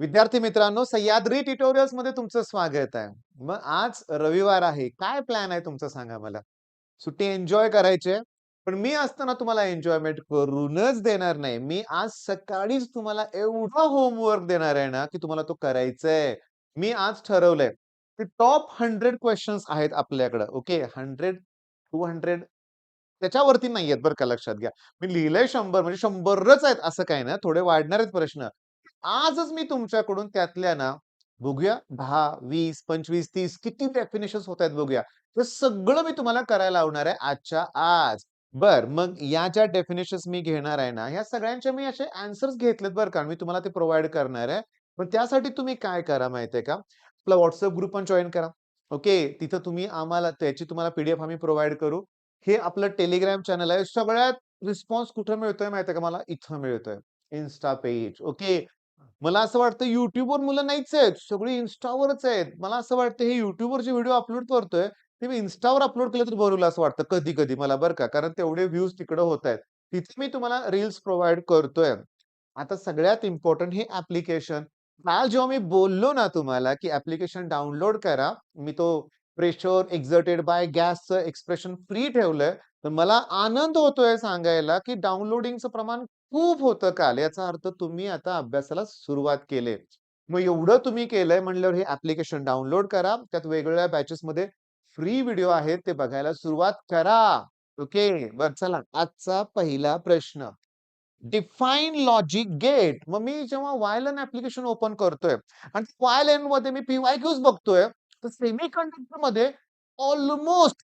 विद्यार्थी मित्रांनो, सह्याद्री ट्युटोरियल्स मध्ये तुमचं स्वागत आहे. मग आज रविवार आहे. काय प्लॅन आहे तुमचा सांगा मला? सुट्टी एन्जॉय करायची आहे. पण मी असताना तुम्हाला एन्जॉयमेंट करूनच देणार नाही. मी आज सकाळीच तुम्हाला एवढं होमवर्क देणार आहे ना, की तुम्हाला तो करायचा मी आज ठरवलंय, की टॉप 100 क्वेशन्स आहेत आपल्याकडे. ओके. 100, 200 त्याच्यावरती नाहीयेत बरं का लक्षात घ्या. मी लिहिलंय 100 म्हणजे 100च आहेत असं काही नाही. थोडे वाढणार आहेत प्रश्न. आजच मी तुमच्याकडून त्यातल्या ना, बघूया 10, 20, 25, 30 किती डेफिनिशन्स होत आहेत बघूया. हे सगळं मी तुम्हाला करायला लावणार आहे आजच्या आज. मग या ज्या डेफिनिशन्स मी घेणार आहे ना, ह्या सगळ्यांचे मी असे आन्सर्स घेतलेत बरं का. मी तुम्हाला ते प्रोव्हाईड करणार आहे. पण त्यासाठी तुम्ही काय करा माहितीये का? आपला WhatsApp ग्रुप पण जॉइन करा. ओके. तिथं तुम्ही आम्हाला त्याची तुम्हाला पीडीएफ आम्ही प्रोव्हाईड करू. हे आपलं टेलिग्राम चॅनल आहे. सगळ्यात रिस्पॉन्स कुठे मिळतोय माहितीये का मला? इथं मिळतोय. Insta page. ओके. मला असं वाटतं YouTubeवर मुलं नाहीच आहेत. सगळी Instaवरच आहेत. मला असं वाटतं हे YouTubeवर जे व्हिडिओ अपलोड करतोय, ते मी Instaवर अपलोड केलं तर बरं होईल असं वाटतं कधी-कधी मला बरं का. कारण तेवढे व्ह्यूज तिकडं होतायत. तिथे मी तुम्हाला रील्स प्रोव्हाईड करतोय. आता सगळ्यात इम्पोर्टंट हे ॲप्लिकेशन. काल जेव्हा मी बोललो ना तुम्हाला, की ॲप्लिकेशन डाउनलोड करा. मी तो प्रेशर एक्झर्टेड बाय गॅसचं एक्सप्रेशन फ्री ठेवलंय. तर मला आनंद होतोय सांगायला, की डाउनलोडिंगचं प्रमाण खूप होतं काल. याचा अर्थ तुम्ही आता अभ्यासाला सुरुवात केली. मग एवढं तुम्ही केलंय म्हणल्यावर हे ॲप्लिकेशन डाउनलोड करा. त्यात वेगवेगळ्या बॅचेसमध्ये फ्री व्हिडिओ आहेत ते बघायला सुरुवात करा. ओके. बरं चला आजचा पहिला प्रश्न. Define logic gate. मग मी जेव्हा वायलन ॲप्लिकेशन ओपन करतोय आणि वायलनमध्ये मी पी-वाय-क्यूज बघतोय, तर सेमीकंडक्टरमध्ये ऑलमोस्ट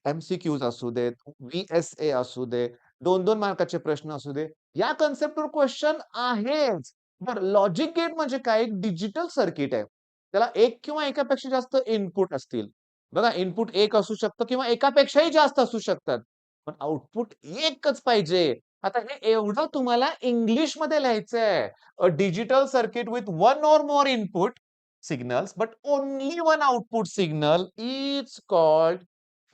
एम-सी-क्यूज असू देत, व्ही-एस-ए असू दे, 2-2 मार्काचे प्रश्न असू दे, या कन्सेप्टवर क्वेश्चन आहेच. बरं लॉजिक गेट म्हणजे काय? एक डिजिटल सर्किट आहे. त्याला एक किंवा एकापेक्षा जास्त इनपुट असतील. बघा इनपुट एक असू शकतं किंवा एकापेक्षाही जास्त असू शकतात. पण आउटपुट एकच पाहिजे. आता हे एवढं तुम्हाला इंग्लिशमध्ये लिहायचंय. A digital circuit with one or more input signals, but only one output signal is called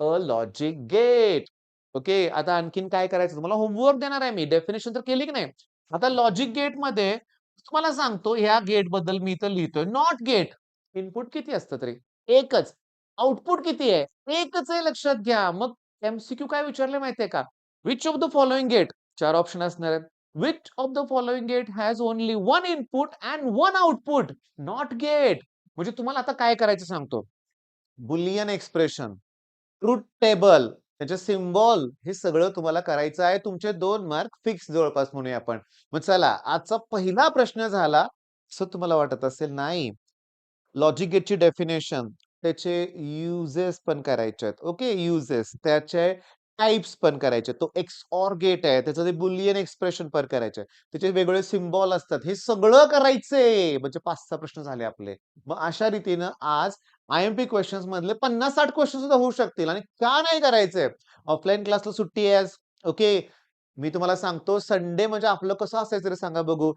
a logic gate. Okay. आता आणखीन काय करायचं तुम्हाला होमवर्क देणार आहे मी. डेफिनेशन तर केली की नाही. आता लॉजिक गेट मध्ये तुम्हाला सांगतो ह्या गेट बद्दल मी इथं लिहितोय. Not gate. इनपुट किती असतं तरी? एकच. आउटपुट किती आहे? एकच आहे लक्षात घ्या. मग एमसीक्यू काय विचारले माहितीये का? Which of the following gate? 4 option असणार आहेत. Which of the following gate has only one input and one output? Not gate. म्हणजे तुम्हाला आता काय करायचं सांगतो. बुलियन एक्सप्रेशन, ट्रुथ टेबल, त्याचे सिम्बॉल हे सगळं तुम्हाला करायचं आहे. तुमचे 2 मार्क फिक्स जवळपास म्हणूया आपण. मग चला आजचा पहिला प्रश्न झाला. असं तुम्हाला वाटत असेल नाही. लॉजिक गेटची डेफिनेशन, त्याचे युजेस पण करायचे आहेत. Okay, uses. त्याचे टाइप्स पण करायचे. तो एक्सऑर गेट आहे. त्याचं ते बुलियन एक्सप्रेशन पण करायचे. त्याचे वेगवेगळे सिम्बॉल असतात. हे सगळं करायचंय. म्हणजे 5-6 प्रश्न झाले आपले. मग अशा रीतीनं आज आय-एम-पी क्वेशन्स मधले 50-60 क्वेश्चन सुद्धा होऊ शकतील आणि का नाही करायचंय? ऑफलाईन क्लासला सुट्टी आहे आज. ओके. मी तुम्हाला सांगतो संडे म्हणजे आपलं कसं असायचं रे सांगा बघू?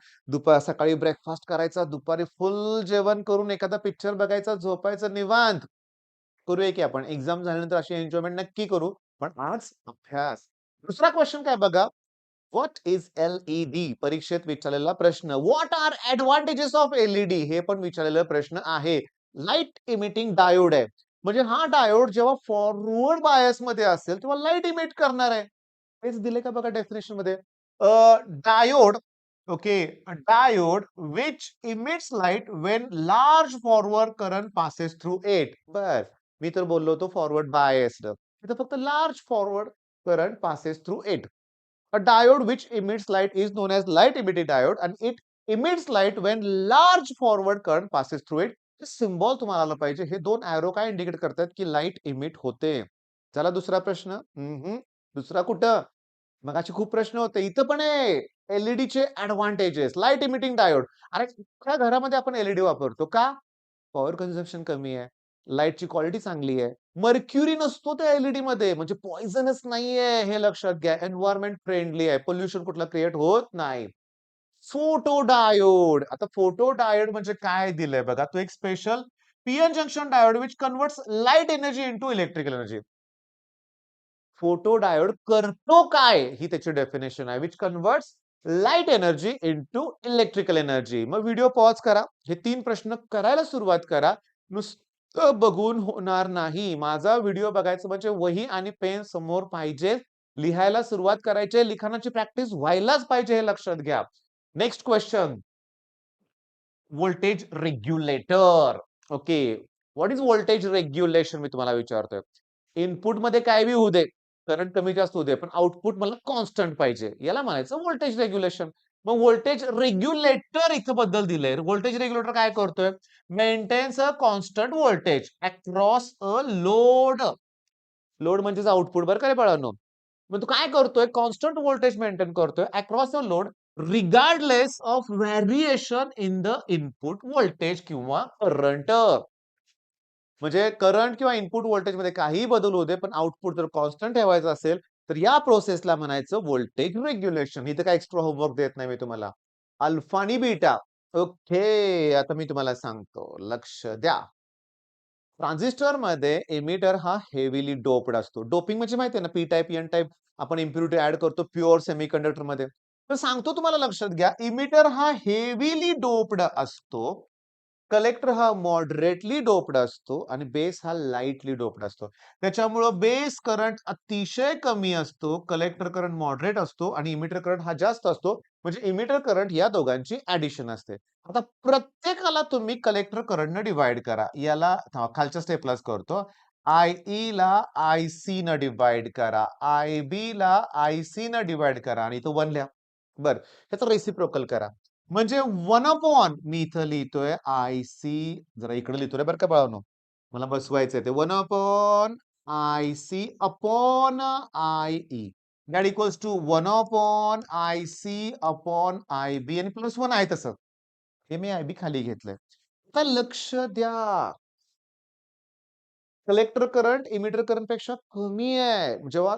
सकाळी ब्रेकफास्ट करायचा, दुपारी फुल जेवण करून एखादा पिक्चर बघायचा, झोपायचं निवांत. करूया की आपण एक्झाम झाल्यानंतर अशी एन्जॉयमेंट नक्की करू. पण आज अभ्यास. दुसरा क्वेशन काय बघा. What is LED? परीक्षेत विचारलेला प्रश्न. What are advantages of LED? हे पण विचारलेला प्रश्न आहे. लाईट इमिटिंग डायोड आहे. म्हणजे हा डायोड जेव्हा फॉरवर्ड बायस मध्ये असेल, तेव्हा लाईट इमिट करणार आहे. हेच दिले का बघा डेफिनेशनमध्ये. Diode okay. A diode which emits light when large forward current passes through it. मी तर बोललो होतो फॉरवर्ड बायस्ड. इथं फक्त large forward current passes through it. A diode which emits light is known as light emitting diode and it emits light when large forward current passes through it. Symbol तुम्हाला आलं पाहिजे. हे 2 arrow काय indicate करतात की light emit होते. चला दुसरा प्रश्न. दुसरा कुठं? मगाशी खूप प्रश्न होते. इथं पण आहे. एल-ई-डीचे एडवांटेजेस. Light emitting diode. अरे त्या घरामध्ये आपण एल वापरतो. का? पॉवर कन्झम्पशन कमी आहे. लाईटची क्वालिटी चांगली आहे. मर्क्युरी नसतो त्या एल-ई-डीमध्ये म्हणजे पॉइझनस नाहीये हे लक्षात घ्या. एन्व्हायर्नमेंट फ्रेंडली आहे. पोल्युशन कुठला क्रिएट होत नाही. Photo diode. आता फोटो डायोड म्हणजे काय दिलंय बघा. तो एक special P N junction diode which converts light energy into electrical energy. Photo diode करतो काय? ही त्याची डेफिनेशन आहे. Which converts light energy into electrical energy. मग व्हिडिओ पॉज करा, हे 3 प्रश्न करायला सुरुवात करा. नुसतं बघून होणार नाही. माझा व्हिडिओ बघायचं म्हणजे वही आणि पेन समोर पाहिजे. लिहायला सुरुवात करायची, लिखाणाची प्रॅक्टिस व्हायलाच पाहिजे, हे लक्षात घ्या. Next question, voltage regulator. Okay, what is voltage regulation मी तुम्हाला विचारतोय. इनपुट मध्ये काय बी होऊ दे, करंट कमी जास्त होऊ दे, पण आउटपुट मला कॉन्स्टंट पाहिजे, याला म्हणायचं व्होल्टेज रेग्युलेशन. मग व्होल्टेज रेग्युलेटर इथं बद्दल दिलंय. व्होल्टेज रेग्युलेटर काय करतोय? Maintains a constant voltage across a load. Load म्हणजेच आउटपुट, बरं का रे बाळांनो. मग तो काय करतोय? कॉन्स्टंट व्होल्टेज मेंटेन करतोय across a load regardless of variation in the input voltage किंवा करंट. म्हणजे करंट किंवा इनपुट व्होल्टेज मध्ये काहीही बदल होऊ दे, पण आउटपुट जर कॉन्स्टंट ठेवायचं असेल तर या प्रोसेसला म्हणायचं व्होल्टेज रेग्युलेशन. इथं काय एक्स्ट्रा होमवर्क देत नाही मी तुम्हाला. अल्फा आणि बीटा. ओके, आता मी तुम्हाला सांगतो, लक्ष द्या. ट्रान्झिस्टर मध्ये एमिटर हा हेवीली डोप्ड असतो. डोपिंग म्हणजे माहिती आहे ना, पी टाइप एन टाइप आपण इम्प्युरिटी ऍड करतो प्युअर सेमीकंडक्टर मध्ये. तर सांगतो तुम्हाला, लक्षात घ्या, इमिटर हा हेवीली डोप्ड असतो, कलेक्टर हा मॉडरेटली डोप्ड असतो आणि बेस हा लाईटली डोप्ड असतो. त्याच्यामुळं बेस करंट अतिशय कमी असतो, कलेक्टर करंट मॉडरेट असतो आणि इमिटर करंट हा जास्त असतो. म्हणजे इमिटर करंट या दोघांची ऍडिशन असते. आता प्रत्येकाला तुम्ही कलेक्टर करंटनं डिवाइड करा. याला खालच्या स्टेपलाच करतो. आय ई ला आय सी न डिवाइड करा, आय बी ला आय सी न डिवाइड करा आणि तो 1 लिहा. बर, ह्याचा रेसिप्रोकल करा. म्हणजे 1 अपॉन, मी इथं लिहितोय आय सी, जरा इकडे लिहितोय बरं का बाळांनो, मला बसवायचंय ते. 1 upon I C upon I E that equals to 1 upon I C upon I B आणि +1 आहे तसं. हे मी आय बी खाली घेतलंय. आता लक्ष द्या, कलेक्टर करंट इमिटर करंट पेक्षा कमी आहे. जेव्हा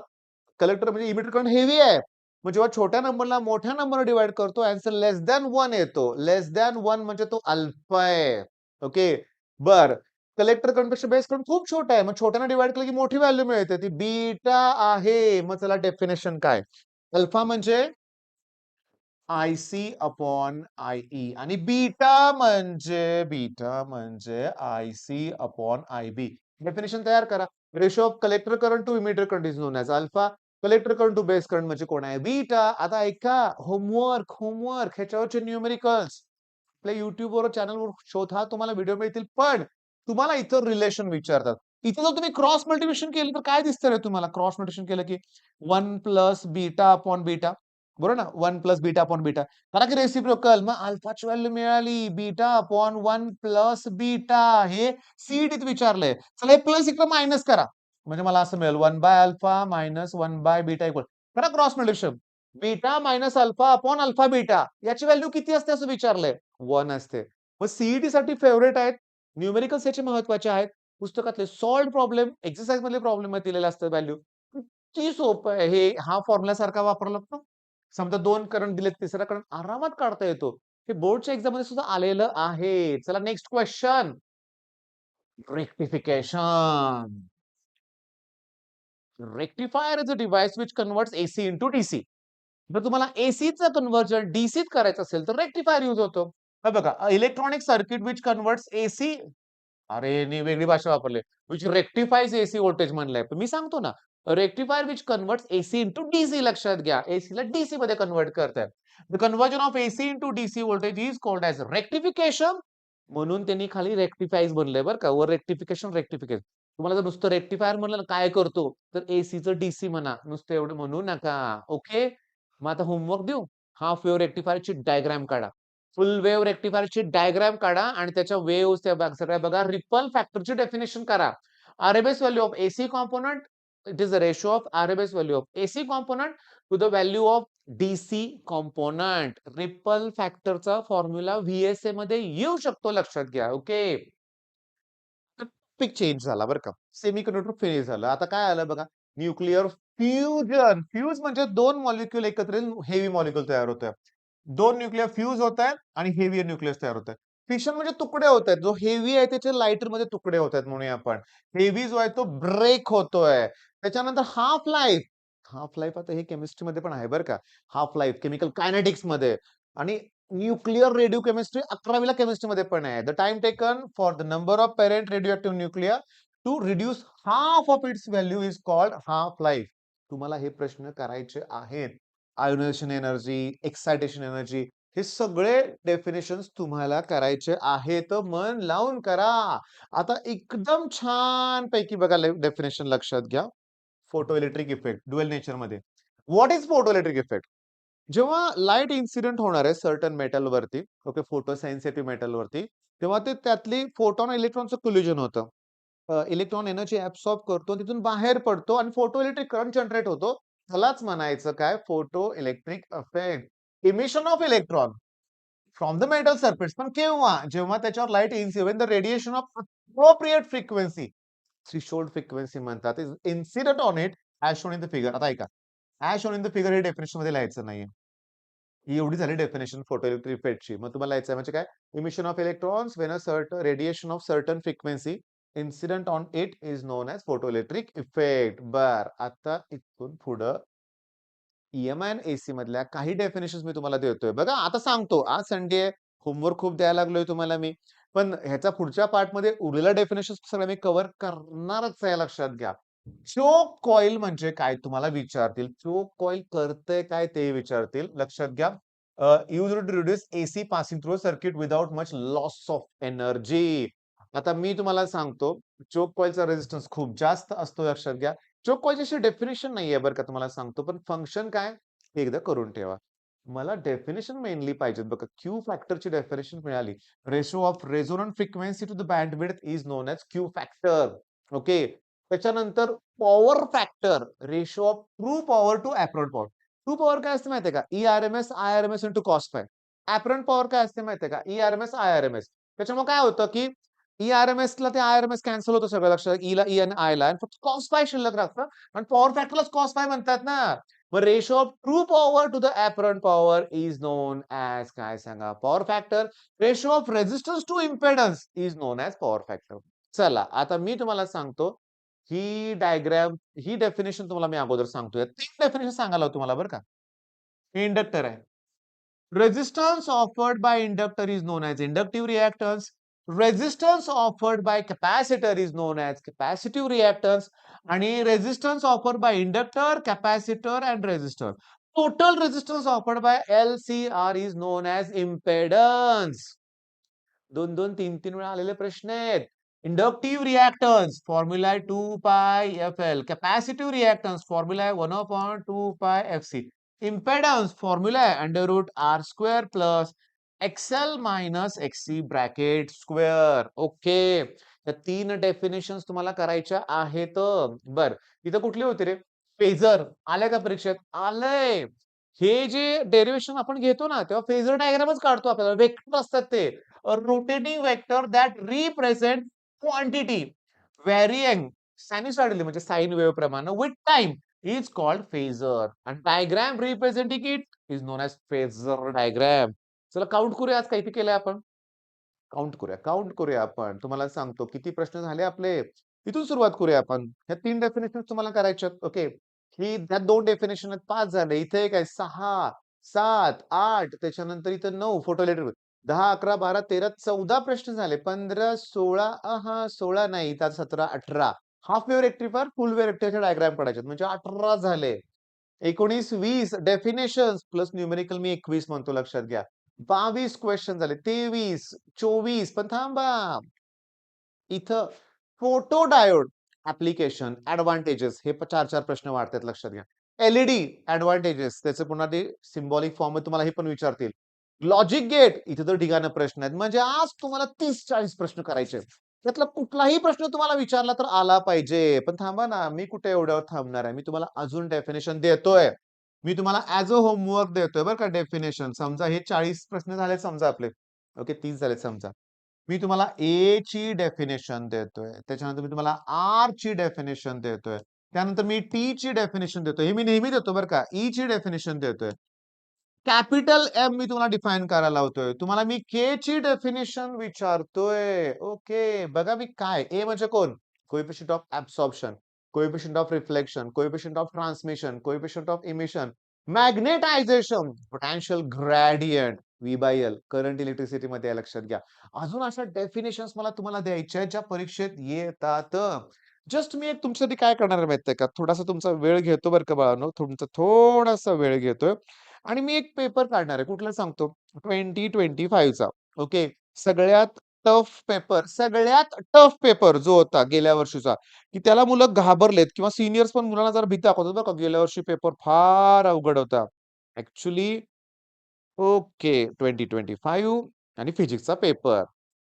कलेक्टर म्हणजे इमिटर करंट हेवी आहे, मग जेव्हा छोट्या नंबरला मोठ्या नंबरने डिवाइड करतो, आन्सर लेस दॅन 1 येतो. लेस दॅन 1 म्हणजे तो अल्फा आहे. ओके, बर. कलेक्टर करंट पेक्षा बेस करंट खूप छोटा आहे, मग छोट्याने डिवाइड केलं की मोठी व्हॅल्यू मिळते, ती बीटा आहे. मग चला डेफिनेशन काय? अल्फा म्हणजे I C upon I E आणि बीटा म्हणजे I C upon I B. Definition तयार करा. Ratio of collector current to emitter current is known as alpha. Collector current to base current म्हणजे कोण आहे? बीटा. आता ऐका, होमवर्क होमवर्क ह्याच्यावरचे न्यूमेरिकल्स आपल्या युट्यूबवर चॅनलवर शोधा, तुम्हाला व्हिडिओ मिळतील. पण तुम्हाला इथं रिलेशन विचारतात. इथं जर तुम्ही क्रॉस मल्टिप्लिकेशन केलं तर काय दिसतं रे तुम्हाला? क्रॉस मल्टिप्लिकेशन केलं की 1 प्लस बीटा अपॉन बीटा, बरोबर ना? 1 प्लस बीटा अपॉन बीटा. करा की रेसिप्रोकल. मग अल्फाची व्हॅल्यू मिळाली, बीटा अपॉन 1 प्लस बीटा. हे सीईटीत विचारलंय. चला, हे प्लस इकडे मायनस करा, म्हणजे मला असं मिळेल 1 by alpha minus 1 by beta equal. करा cross multiplication. Beta minus alpha upon alpha beta याची व्हॅल्यू किती असते असं विचारलंय? 1 असते. मग सीईटी साठी फेवरेट आहेत, न्यूमेरिकल्स याचे महत्वाचे आहेत. पुस्तकातले सॉल्व्ड प्रॉब्लेम, एक्सरसाइज मधले प्रॉब्लेम दिलेले असतात व्हॅल्यू. किती सोपं आहे हे. हा फॉर्म्युला सारखा वापरला ना, समजा 2 करंट दिलेत, तिसरा करंट आरामात काढता येतो. हे बोर्डच्या एक्झाम मध्ये सुद्धा आलेलं आहे. चला next question, rectification. Rectifier is a device which converts AC into DC. जर तुम्हाला एसीचं कन्व्हर्जन डीसीत करायचं असेल तर रेक्टिफायर यूज होतो. हे बघा, electronic circuit which converts AC, अरे वेगळी भाषा वापरली, विच रेक्टिफाईज एसी व्होल्टेज म्हणलंय. पण मी सांगतो ना, rectifier which converts AC into DC. लक्षात घ्या, एसी ला डीसी मध्ये कन्वर्ट करताय. The conversion of AC into DC voltage is called as rectification. म्हणून त्यांनी खाली रेक्टिफाईज बनलंय बरं का, वर रेक्टिफिकेशन रेक्टिफिकेशन. तुम्हाला जर नुसतं रेक्टिफायर म्हणलं ना, काय करतो, तर एसीचं डीसी म्हणा, नुसतं एवढं म्हणू नका. ओके, मग आता होमवर्क देऊ. हाफ वेव्ह रेक्टिफायरची डायग्राम काढा, फुल वेव्ह रेक्टिफायरची डायग्राम काढा आणि त्याच्या वेव्हज त्या सगळ्या बघा. रिपल फॅक्टरची डेफिनेशन करा. RMS value of AC component, it is the ratio of RMS value of AC component to the value of DC component. Ripple फॅक्टरचा फॉर्म्युला व्हीएसए मध्ये येऊ शकतो, लक्षात घ्या. ओके, टॉपिक चेंज झाला बरं का, सेमीकंडक्टर फिनिश झालं. आता काय आलं बघा, न्यूक्लिअर फ्युजन. फ्यूज म्हणजे 2 मॉलिक्यूल एकत्र हेवी मॉलिक्यूल तयार होतोय. 2 न्यूक्लिअर फ्यूज होत आहेत आणि हेवी न्यूक्लियस तयार होत आहे. फिशन म्हणजे तुकडे होत आहेत. जो हेवी आहे त्याचे लाईटर मध्ये तुकडे होत आहेत म्हणूया आपण. हेवी जो आहे तो ब्रेक होतोय. त्याच्यानंतर हाफ लाईफ. हाफ लाईफ आता हे केमिस्ट्रीमध्ये पण आहे बरं का. हाफ लाईफ केमिकल कायनेटिक्समध्ये आणि न्यूक्लिअर रेडिओ केमिस्ट्री 11वीला केमिस्ट्रीमध्ये पण आहे. The time taken for the number of parent radioactive nuclear to reduce half of its value is called half life. तुम्हाला हे प्रश्न करायचे आहेत. आयोनायझेशन एनर्जी, एक्सायटेशन एनर्जी हे सगळे डेफिनेशन्स तुम्हाला करायचे आहेत. मन लावून करा. आता एकदम छान पैकी बघा डेफिनेशन लक्षात घ्या. Photo electric effect dual nature मध्ये. What is photo electric effect? जेव्हा लाईट इन्सिडेंट होणार आहे सर्टन मेटल वरती, ओके, फोटो सेन्सिटिव्ह मेटल वरती, तेव्हा ते त्यातली फोटॉन इलेक्ट्रॉनचं कोलिजन होतं. इलेक्ट्रॉन एनर्जी ऍब्सॉर्ब करतो, तिथून बाहेर पडतो आणि फोटो इलेक्ट्रिक करंट जनरेट होतो. त्यालाच म्हणायचं काय? Photo electric effect. Emission of electron from the metal surface. पण केव्हा? जेव्हा त्याच्यावर light incident the radiation of appropriate frequency, threshold frequency म्हणतात, is incident on it as shown in the figure. आता ऐका, as shown in the figure हे definition मध्ये लिहायचं नाहीये. ही एवढी झाली डेफिनेशन फोटो इलेक्ट्रिक इफेक्टची. मग तुम्हाला लिहायचं म्हणजे काय? Emission of electrons when a certain radiation of certain frequency incident on it is known as photo electric effect. बर, आता इथून पुढं ईएमआय आणि एसी मधल्या काही डेफिनेशन्स मी तुम्हाला देतोय. बघा आता सांगतो, आज संडे आहे, होमवर्क खूप द्यायला लागलोय तुम्हाला मी. पण ह्याच्या पुढच्या पार्टमध्ये उरलेल्या डेफिनेशन्स सगळ्या मी कव्हर करणारच आहे, लक्षात घ्या. चोक कॉईल म्हणजे काय तुम्हाला विचारतील. चोक कॉईल करतंय काय ते विचारतील. लक्षात घ्या. Use to reduce AC passing through circuit without much loss of energy. आता मी तुम्हाला सांगतो, चोक कॉईलचा रेझिस्टन्स खूप जास्त असतो, लक्षात घ्या. चोक कॉईलची अशी डेफिनेशन नाहीये बरं का, तुम्हाला सांगतो. पण फंक्शन काय हे एकदा करून ठेवा. मला डेफिनेशन मेनली पाहिजेत बघा. क्यू फॅक्टरची डेफिनेशन मिळाली. Ratio of resonant frequency to the bandwidth is known as Q factor. Okay. त्याच्यानंतर power factor, ratio of true power to apparent power. True power काय असते माहितीये का? ERMS IRMS into cos phi. Apparent power काय असते माहितीये का? ERMS IRMS. त्याच्यामुळे काय होतं की ERMS ला ते IRMS कॅन्सल होतं सगळं, लक्षात. E ला E आणि I ला, आणि फक्त कॉस फाय शिल्लक राहतं. आणि पॉवर फॅक्टरलाच कॉस फाय म्हणतात ना. मग ratio of true power to the apparent power is known as काय सांगा? Power factor. Ratio of resistance to impedance is known as power factor. चला, आता मी तुम्हाला सांगतो, ही डायग्राम, ही डेफिनेशन तुम्हाला मी अगोदर सांगतोय. 3 डेफिनेशन सांगायला तुम्हाला बरं का. इंडक्टर आहे. Resistance offered by inductor is known as inductive reactance. Resistance offered by capacitor is known as capacitive reactance. आणि resistance offered by inductor, capacitor and resistor. Total resistance offered by LCR is known as impedance. 2-2, 3-3 वेळा आलेले प्रश्न आहेत. Inductive reactance formula आहे 2 पाय FL. Capacitive reactance formula आहे 1/2 पाय FC. Impedance formula आहे √R² plus XL minus XC bracket square. Okay. या 3 डेफिनेशन्स तुम्हाला करायच्या आहेत. बर, इथं कुठली होती रे? फेजर. आल्या का परीक्षेत? आलंय. हे जे डेरिवेशन आपण घेतो ना, तेव्हा फेजर डायग्रामच काढतो आपल्याला. वेक्टर असतात ते. A rotating vector that represent quantity varying sinusoidally म्हणजे साइन वेव्ह प्रमाणे with time is called phasor. And diagram representing it is known as phasor diagram. चला काउंट करूया आज काय केलंय आपण. काउंट करूया आपण. तुम्हाला सांगतो किती प्रश्न झाले आपले. इथून सुरुवात करूया आपण. ह्या 3 डेफिनेशन तुम्हाला करायच्या. ओके. ही ह्या 2 डेफिनेशन आहेत, 5 झाले. इथे एक आहे 6, 7, 8, त्याच्यानंतर इथं 9 फोटो इलेक्ट्रिक. 10, 11, 12, 13, 14 प्रश्न झाले. 15, 16, 16 नाही, इथं 17, 18. Half wave rectifier, full wave रेक्टिफायरचे डायग्राम काढायचे म्हणजे 18 झाले. 19, 20 डेफिनेशन्स प्लस न्यूमेरिकल मी 21 म्हणतो, लक्षात घ्या. 22 क्वेश्चन झाले. 23, 24, पण थांबा. इथं फोटो डायोड ऍप्लिकेशन ऍडव्हान्टेजेस हे 4-4 प्रश्न वाढतात, लक्षात घ्या. एलईडी ऍडव्हान्टेजेस त्याचे पुन्हा ते सिम्बॉलिक फॉर्म मध्ये तुम्हाला हे पण विचारतील. लॉजिक गेट इथे तर ढिगाणं प्रश्न आहेत. म्हणजे आज तुम्हाला 30-40 प्रश्न करायचे. त्यातला कुठलाही प्रश्न तुम्हाला विचारला तर आला पाहिजे. पण थांबा ना, मी कुठे एवढ्यावर थांबणार आहे. मी तुम्हाला अजून डेफिनेशन देतोय. मी तुम्हाला ऍज अ होमवर्क देतोय बरं का डेफिनेशन. समजा हे 40 प्रश्न झाले समजा आपले. ओके, 30 झाले समजा. मी तुम्हाला ए ची डेफिनेशन देतोय. त्याच्यानंतर मी तुम्हाला आर ची डेफिनेशन देतोय. त्यानंतर मी टी ची डेफिनेशन देतोय. हे मी नेहमी देतो बरं का. ई ची डेफिनेशन देतोय. कॅपिटल एम मी तुम्हाला डिफाईन करायला लावतोय. तुम्हाला मी के ची डेफिनेशन विचारतोय. ओके. बघा मी काय. ए म्हणजे कोण? Coefficient of absorption. Coefficient of reflection, coefficient of transmission, coefficient of emission, magnetisation, potential gradient, V by L, current electricity मध्ये लक्षात घ्या. अजून अशा डेफिनेशन्स मला तुम्हाला द्यायच्या आहेत ज्या परीक्षेत येतात. जस्ट मी एक तुमच्यासाठी काय करणार आहे माहितीये का, थोडासा तुमचा वेळ घेतो बरं का बाळांनो, तुमचा थोडासा वेळ घेतोय आणि मी एक पेपर काढणार आहे. कुठला सांगतो? 2025 चा. ओके. सगळ्यात सगळ्यात टफ पेपर जो होता गेल्या वर्षीचा, की त्याला मुलं घाबरलेत किंवा सीनियर्स पण मुलांना जरा भीती दाखवतात बरं का, गेल्या वर्षी पेपर फार अवघड होता. ॲक्चुअली ओके 2025 आणि फिजिक्सचा पेपर.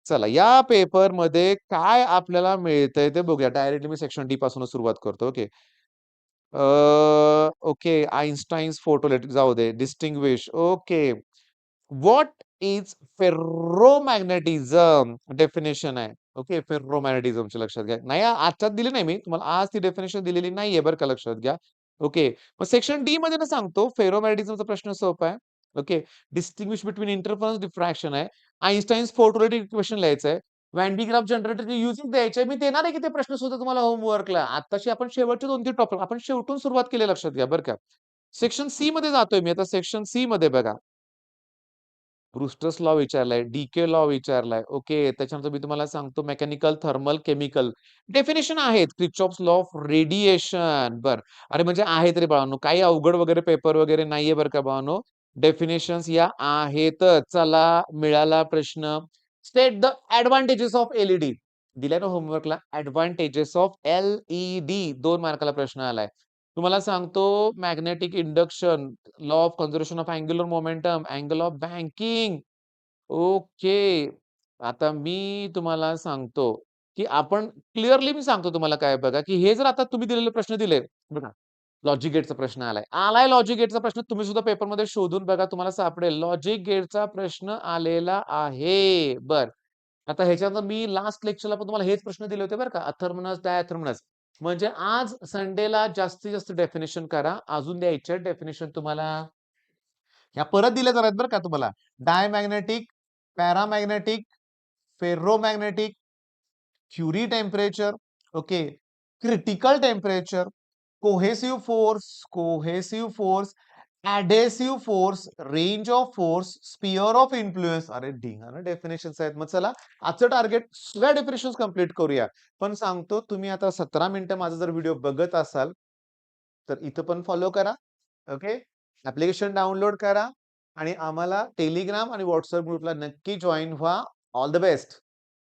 चला या पेपरमध्ये काय आपल्याला मिळतंय ते बघूया. डायरेक्टली मी सेक्शन डी पासूनच सुरुवात करतो. ओके. ओके. आइन्स्टाईन्स फोटोइलेक्ट्रिक जाऊ दे. Distinguish. Okay. What is ferromagnetism? Definition आहे. ओके. फेर्रोमॅग्नेटिझमची लक्षात घ्या. नाही आजच्यात दिली नाही मी. तुम्हाला आज ती डेफिनेशन दिलेली नाहीये बरं का लक्षात घ्या. ओके. मग सेक्शन डी मध्ये ना सांगतो फेर्रोमॅग्नेटिझमचा प्रश्न सोपा आहे. Okay. Distinguish between interference diffraction आहे. आइन्स्टाईन्स फोटोइलेक्ट्रिक इक्वेशन लिहायचं आहे. व्हॅन डी ग्राफ जनरेटरचे युजिंग द्यायचे. मी देणार आहे की ते प्रश्न सुद्धा तुम्हाला होमवर्कला. आत्ताशी आपण शेवटचे 2-3 टॉपिक आपण शेवटून सुरुवात केली लक्षात घ्या बरं का. सेक्शन सी मध्ये जातोय मी आता. सेक्शन सी मध्ये बघा. ब्रुस्टर्स लॉ विचारलाय, डीके लॉ विचारलाय. ओके. त्याच्यानंतर मी तुम्हाला सांगतो मेकॅनिकल, थर्मल, केमिकल. डेफिनेशन आहेत. Kirchhoff's law of radiation. बरं. अरे म्हणजे आहेत रे बाळांनो. काही अवघड वगैरे पेपर वगैरे नाहीये बरं का बाळांनो. डेफिनेशन्स या आहेतच. चला मिळाला प्रश्न. State the advantages of LED. दिलाय ना होमवर्कला. एडवांटेजेस ऑफ एल-ई-डी 2 मार्काला प्रश्न आलाय. तुम्हाला सांगतो magnetic induction, law of conservation of angular momentum, angle of banking. Okay. आता मी तुम्हाला सांगतो, की आपण क्लिअरली मी सांगतो तुम्हाला काय बघा, की हे जर आता तुम्ही दिलेले प्रश्न दिले, बघा लॉजिक गेटचा प्रश्न आलाय. आलाय लॉजिक गेटचा प्रश्न तुम्ही सुद्धा पेपरमध्ये शोधून बघा तुम्हाला सापडेल. लॉजिक गेटचा प्रश्न आलेला आहे. बरं. आता ह्याच्यानंतर मी लास्ट लेक्चरला पण तुम्हाला हेच प्रश्न दिले होते बरं का. अथर्मनस, डायथर्मनस. म्हणजे आज संडेला जास्तीत जास्त डेफिनेशन करा. अजून द्यायचे डेफिनेशन तुम्हाला. ह्या परत दिल्या जाणार आहेत बरं का तुम्हाला. Diamagnetic, paramagnetic, ferromagnetic, Curie temperature, okay, critical temperature, cohesive force, adhesive force, range of force, sphere of influence. अरे ढिंगाणं डेफिनेशन्स आहेत. मग चला आजचं टार्गेट सगळ्या डेफिनेशन्स कंप्लीट करूया. पण सांगतो तुम्ही आता 17 मिनिटं माझा जर व्हिडिओ बघत असाल, तर इथं पण फॉलो करा. ओके. ऍप्लिकेशन डाउनलोड करा आणि आम्हाला टेलिग्राम आणि व्हॉट्सअप ग्रुपला नक्की जॉईन व्हा. All the best.